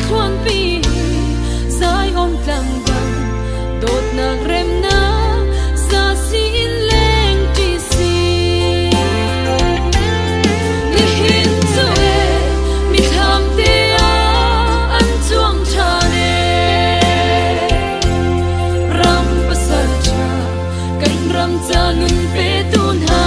thuan pi zai om tlang bang dot na rem na sa sin leng ti si ni hin zo e mi tham te a an chuang cha ne ram pasal cha kan ram cha nun pe tun ha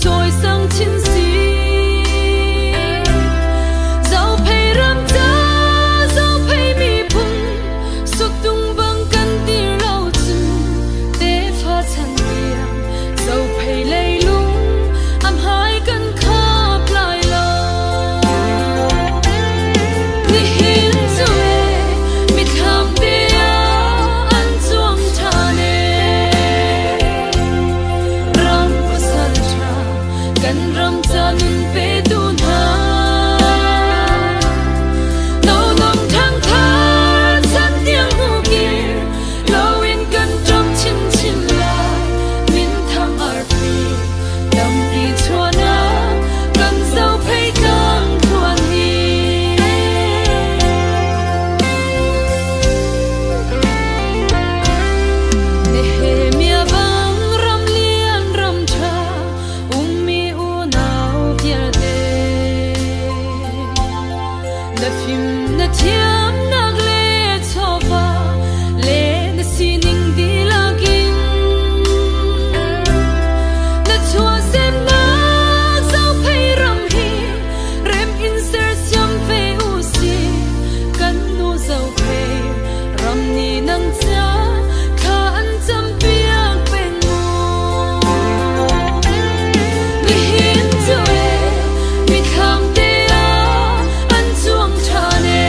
trôi sang chiến sĩ dẫu phải ram giá dẫu phải mi phun sụt tung băng căn tia lâu chừng để pha chân miệng dẫu phải lay lung am hai căn khắp lại lâu ni hin rồi mi tham tia an chuang cha ne ram pasal cha kan ram cha nun pe tun ha nâu nong thang tha san tiếng hu kia lâu in kan trong chin chin la min tham ar pi dam pi chua na kan dâu phay kang thuan hi ne he mia vang ram lian ram cha mi u nao pier de na phim na thiam na gle chova le na sining di lagin na chua sen na zau phay ram hi rem in ser siam ve u si kan nu zau phay ram ni nang cha kha an cham piak pen mu ni hin zo e mi tham te a an chuang cha ne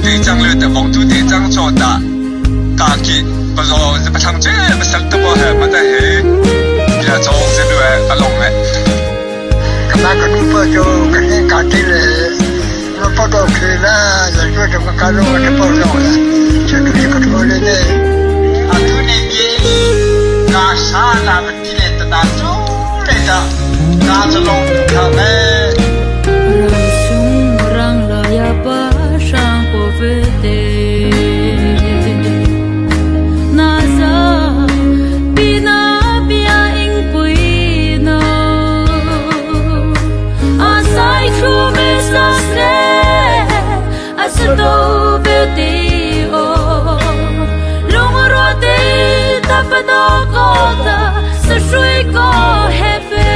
地张了的黄土地张做的，家己不说不唱这不晓得不还没得嘿，也做这个阿龙嘞。Kena kedua tu kena kaki le, apa tu kena lalu tu kalau ada potong lah, jadi kedua le ni, aku ni ye, kasa lah betul le, tak tu le dah, kasa long kami. Rang sung rang raya pa sang po vete, na za pina pia ing pui no, asai chu me sa se, asato vete o, lumaro te tapado kota, sa shui ko hefe.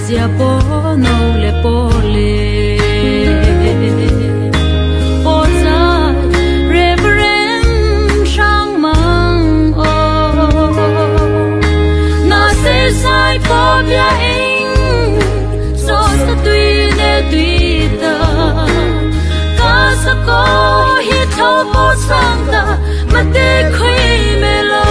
Sia po no le po le po za reverend shang mang o na se sai po bia ing so sa tui ne tui ta ka sa ko hi tho po sang ta ma te khui me lo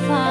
Fa